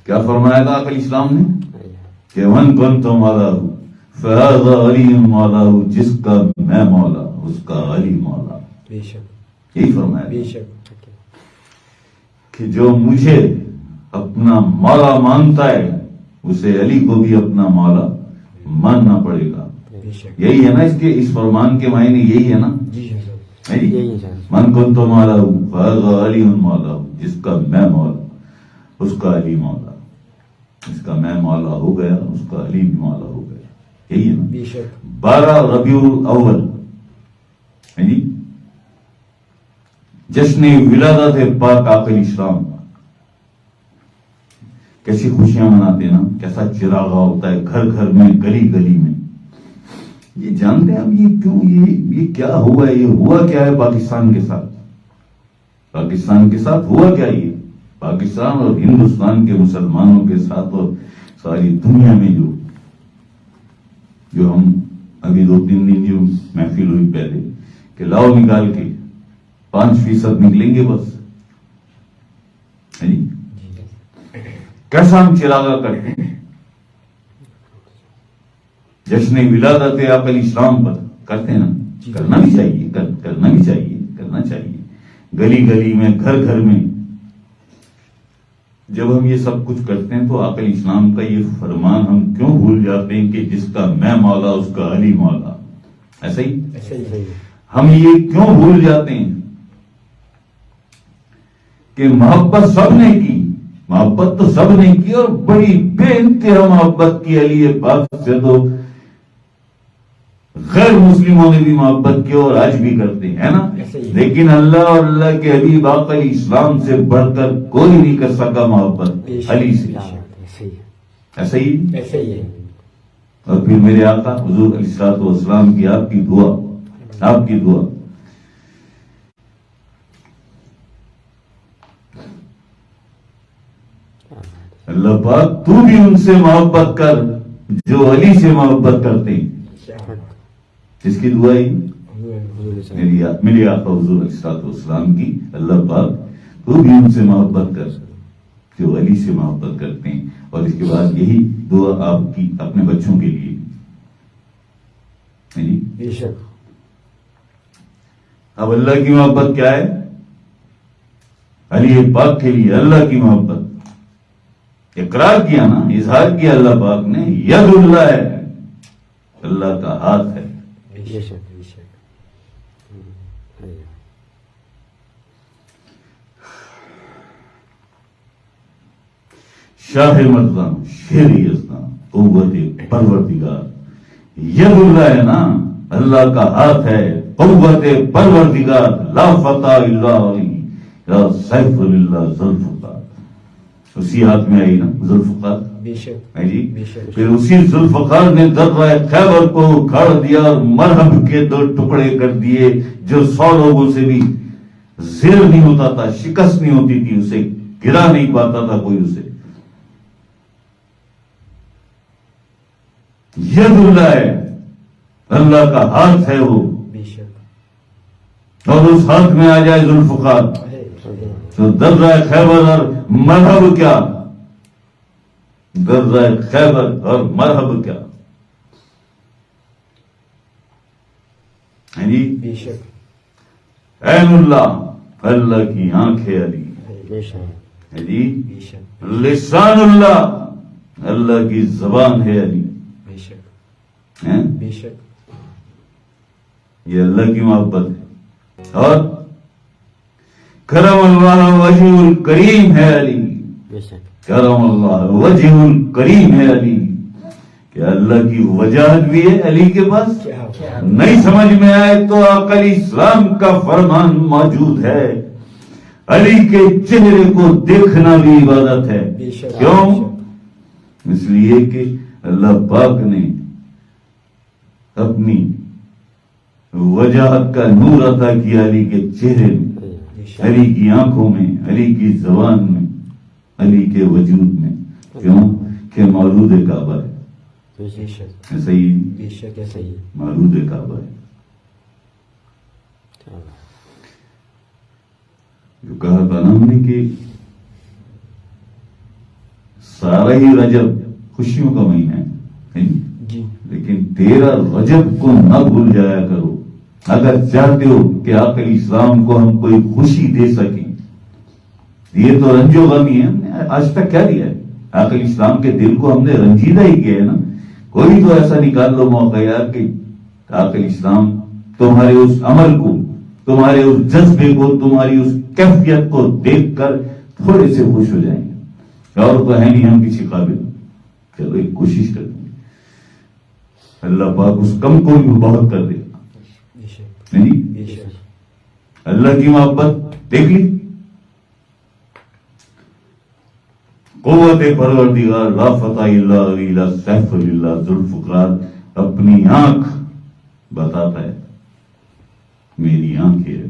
کیا فرمایا تھا علیہ السلام نے کہ من کنت مولا فہذا علی مولا، جس کا میں مولا اس کا علی مولا. بے شک یہی فرمایا بے تھا شک. کہ جو مجھے اپنا مولا مانتا ہے اسے علی کو بھی اپنا مولا ماننا پڑے گا. بے شک. یہی ہے نا اس فرمان کے معنی یہی ہے نا. جی حضرت. ہے جی؟ یہی ہے. من کنت مولا فہذا علی مولا، جس کا میں مولا اس کا علی مولا، اس کا میں مولا ہو گیا اس کا علی بھی مولا ہو گیا. یہی ہے نا. بے شک. 12 ربیع الاول ہے جی، جشن ولادت پاک آقا علیہ السلام. کیسی خوشیاں مناتے ہیں نا، کیسا چراغا ہوتا ہے گھر گھر میں گلی گلی میں. یہ جانتے ہیں ہم یہ کیوں، یہ کیا ہوا ہے، یہ ہوا کیا ہے پاکستان کے ساتھ؟ پاکستان کے ساتھ ہوا کیا؟ یہ پاکستان اور ہندوستان کے مسلمانوں کے ساتھ اور ساری دنیا میں جو ہم ابھی 2-3 دن جو محفل ہوئی پہلے کہ لاؤ نکال کے 5% نکلیں گے بس. ہے جی؟ کیسا ہم چراغا کرتے ہیں جشن ولادت آقا علیہ السلام پر کرتے ہیں نا. کرنا بھی چاہیے، کرنا بھی چاہیے، کرنا چاہیے. گلی گلی میں گھر گھر میں جب ہم یہ سب کچھ کرتے ہیں تو آقا علیہ السلام کا یہ فرمان ہم کیوں بھول جاتے ہیں کہ جس کا میں مولا اس کا علی مولا. ایسا ہی ایسا ہی. ہم یہ کیوں بھول جاتے ہیں کہ محبت سب نے کی، محبت تو سب نے کی اور بڑی بے انتہا محبت کی علی پاک سے، تو غیر مسلموں نے بھی محبت کی اور آج بھی کرتے ہیں نا. لیکن اللہ اور اللہ کے حبیب آقا علیہ السلام سے بڑھ کر کوئی نہیں کر سکا محبت علی سے. ایسا ہی. ایسا ہی ہے. اور پھر میرے آقا حضور علیہ السلام کی آپ کی دعا، آپ کی دعا، اللہ پاک تو بھی ان سے محبت کر جو علی سے محبت کرتے ہیں. جس کی دعا ہی میری آقا حضور علیہ السلام کی، اللہ پاک تو بھی ان سے محبت کر جو علی سے محبت کرتے ہیں. اور اس کے بعد یہی دعا آپ کی اپنے بچوں کے لیے. بے شک. اب اللہ کی محبت کیا ہے؟ علی پاک کے لیے اللہ کی محبت اقرار کیا نا، اظہار کیا اللہ پاک نے، ید اللہ ہے، اللہ کا ہاتھ ہے. بے شک. بے شک. شاہ مردان شیر یزدان قوت پروردگار. ید اللہ ہے نا، اللہ کا ہاتھ ہے، قوت پروردگار. لا فتح الا علی یا سیف اللہ ذوالفقار. اسی ہاتھ میں آئی نا ذوالفقار. بے شک. ہے جی. بے شک. پھر اسی ذوالفقار نے درہ خیبر کو اکھاڑ دیا اور مرہب کے 2 ٹکڑے کر دیے، جو 100 لوگوں سے بھی زیر نہیں ہوتا تھا، شکست نہیں ہوتی تھی، اسے گرا نہیں پاتا تھا کوئی اسے. ید اللہ ہے، اللہ کا ہاتھ ہے وہ. بے شک. اور اس ہاتھ میں آ جائے ذوالفقار تو درہ خیبر اور مرہب کیا، درہ خیبر اور مرہب کیا ہے جی. بے شک. عین اللہ، اللہ کی آنکھ ہے علی. بے شک. ہے جی. بے شک. لسان اللہ، اللہ کی زبان ہے علی. بے شک. ہیں؟ بے شک. یہ اللہ کی محبت ہے. اور کرم اللہ وجہ الکریم ہے علی. بے شک. کرم اللہ وجہ الکریم ہے علی. کہ اللہ کی وجاہت بھی ہے علی کے پاس. نہیں سمجھ میں آئے تو آقا علیہ السلام کا فرمان موجود ہے، علی کے چہرے کو دیکھنا بھی عبادت ہے. بے شک. کیوں؟ اس لیے کہ اللہ پاک نے اپنی وجاہت کا نور عطا کیا علی کے چہرے میں، علی کی آنکھوں میں، علی کی زبان میں، علی کے وجود میں. کیوں کہ مولود کعبہ ہے. بے شک. ایسا ہی بے شک. ایسا ہی. مولود کعبہ ہے. جو کہا تھا نا ہم نے کہ ماہ رجب خوشیوں کا مہینہ ہے جی لیکن 13 رجب کو نہ بھول جایا کرو اگر چاہتے ہو کہ آقا اسلام کو ہم کوئی خوشی دے سکیں. یہ تو رنج و غمی ہے, ہم نے آج تک کیا دیا ہے؟ آقا اسلام کے دل کو ہم نے رنجیدہ ہی کیا ہے نا. کوئی تو ایسا نکال لو موقع یار کہ آقا اسلام تمہارے اس عمل کو, تمہارے اس جذبے کو, تمہاری اس کیفیت کو دیکھ کر تھوڑے سے خوش ہو جائیں گے. اور تو ہے نہیں ہم کسی قابل. چلو ایک کوشش کرتے ہیں, اللہ پاک اس کم کو بھی بہت کر دے. بے شک نہیں بے شک. اللہ کی محبت دیکھ لی. قوت پروردگار لا فتح الا الا سیف اللہ ذوالفقار اپنی آنکھ بتاتا ہے میری آنکھ ہے,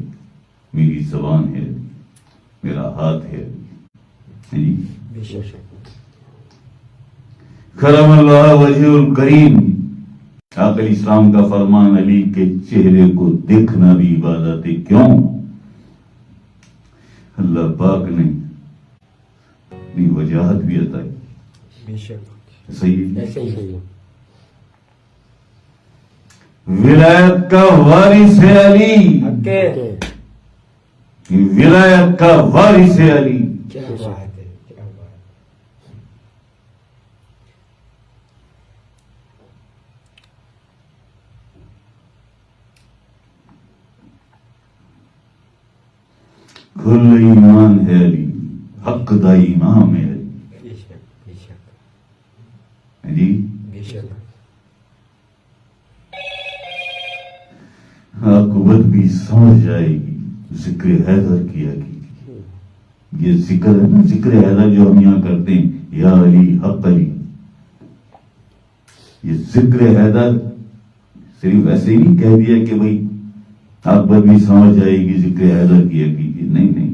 میری زبان ہے, میرا ہاتھ ہے. جی بے شک کرم اللہ وجہ الکریم. آقا اسلام کا فرمان علی کے چہرے کو دیکھنا بھی عبادت ہے. کیوں؟ اللہ پاک نے اپنی وجاہت بھی عطا کی. بے شک صحیح ہے. ایسے ہی صحیح ہے. ولایت کا وارث ہے علی, حق ہے. ولایت کا وارث ہے علی. کیا بات ہے, کیا بات. کل ایمان ہے علی, حق دا امام ہے علی. بے شک بے شک جی بے شک. عاقبت بھی سمجھ جائے گی. ذکر حیدر کیا کی, یہ ذکر ہے نا, ذکر حیدر جو ہم یہاں کرتے ہیں, یا علی حق علی. یہ ذکر حیدر صرف ایسے ہی نہیں کہہ دیا کہ بھائی عاقبت بھی سمجھ جائے گی, ذکر حیدر کیا کی. نہیں نہیں,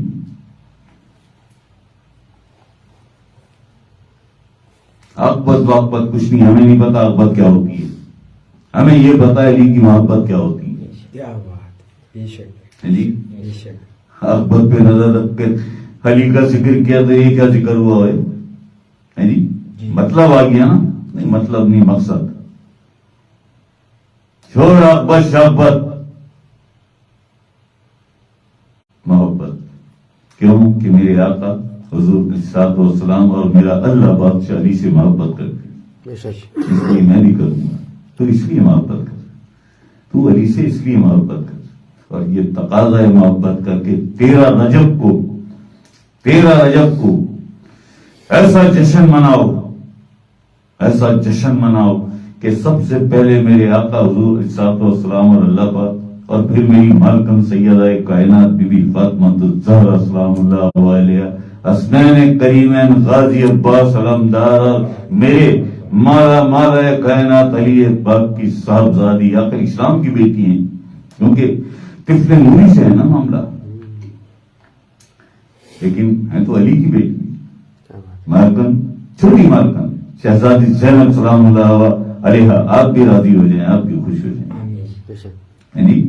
عاقبت واقبت کچھ نہیں. ہمیں نہیں پتا عاقبت کیا ہوتی ہے, ہمیں یہ پتا علی کی محبت کیا ہوتی ہے. کیا بات. بے شک جی بے شک. عاقبت پہ نظر رکھ کر علی کا ذکر کیا تو یہ کیا ذکر ہوا ہے جی. مطلب آ گیا نا. نہیں مطلب نہیں, مقصد. چھوڑ عاقبت شاقبت, محبت. کیوں کہ میرے آقا حضور صلی والسلام اور میرا اللہ بادشاہ علی سے محبت کرتے, بے شک. اس لیے میں بھی کروں گا. تو اس لیے محبت کر, تو علی سے اس لیے محبت کر. اور یہ تقاضا ہے محبت کر کے 13 رجب کو ایسا جشن مناؤ, ایسا جشن مناؤ کہ سب سے پہلے میرے آقا حضور صلی والسلام اور اللہ پاک, اور پھر میری مالکم سیدہ کائنات بی بی فاطمہ الزہرا سلام اللہ علیہا, حسنین کریمین غازی عباس علمدار, میرے مالا کائنات علی پاک کی صاحبزادی آقا اسلام کی بیٹی ہیں. کیونکہ طفل نوری سے ہے نا معاملہ, لیکن ہے تو علی کی بیٹی. کیا بات. مالکن, چھوٹی مالکن شہزادی زینب سلام اللہ علیہا, آپ بھی راضی ہو جائیں, آپ بھی خوش ہو جائیں. آمین بے شک. یعنی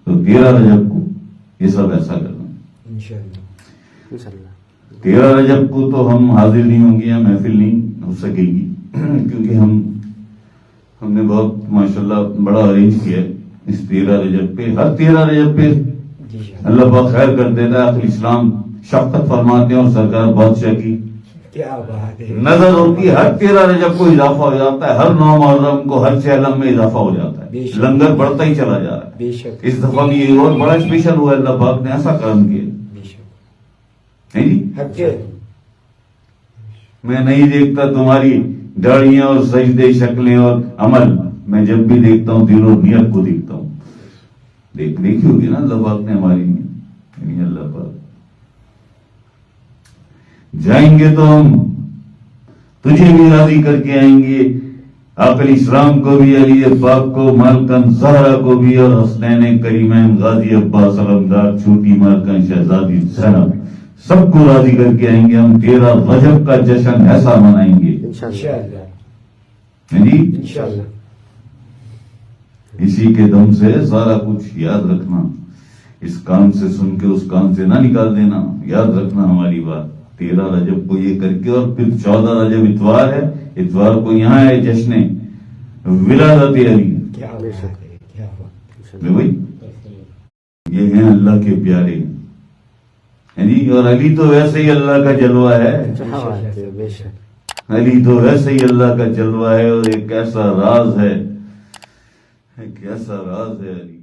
تو 13 رجب کو یہ سب ایسا کرنا. انشاءاللہ. انشاءاللہ. 13 رجب کو تو ہم حاضر نہیں ہوں گے, محفل نہیں ہو سکے گی, کیونکہ ہم نے بہت ماشاءاللہ بڑا ارینج کیا ہے اس 13 رجب پہ. ہر 13 رجب پہ جی شک. اللہ پاک خیر کر دیتا ہے. آخر اسلام شفقت فرماتے ہیں اور سرکار بادشاہ کی کیا بات ہے. نظر ہوتی ہے. ہر 13 رجب کو اضافہ ہو جاتا ہے, ہر 9 محرم کو ہر چہلم میں اضافہ ہو جاتا ہے, لنگر بڑھتا ہی چلا جا رہا ہے. بے شک اس دفعہ بھی یہ اور بڑا اسپیشل ہوا ہے, اللہ پاک نے ایسا کرم کیا. بے شک. ہے جی, حق ہے. میں نہیں دیکھتا تمہاری داڑیاں اور سجدے, شکلیں اور عمل, میں جب بھی دیکھتا ہوں دل اور نیت کو دیکھتا ہوں. دیکھی ہوگی نا اللہ پاک نے ہماری نیت. یعنی اللہ پاک جائیں گے تو ہم تجھے بھی راضی کر کے آئیں گے, آقا اسلام کو بھی, علی پاک کو, مالکن زہرا کو بھی, اور حسنین کریمین غازی عباس علمدار چھوٹی مالکن شہزادی زینب, سب کو راضی کر کے آئیں گے. ہم 13 رجب کا جشن ایسا منائیں گے. انشاءاللہ. جی انشاءاللہ. اسی کے دم سے سارا کچھ یاد رکھنا. اس کان سے سن کے اس کان سے نہ نکال دینا. یاد رکھنا ہماری بات. 13 رجب کو یہ کر کے اور پھر 14 رجب اتوار ہے. اتوار کو یہاں ہے جشن ولادت علی. کیا بات ہے کیا بات. بھائی یہ ہیں اللہ کے پیارے. جی اور علی تو ویسے ہی اللہ کا جلوہ ہے. کیا بات ہے بے شک. علی تو ویسے ہی اللہ کا جلوہ ہے اور ایک ایسا راز ہے. ایک ایسا راز ہے علی.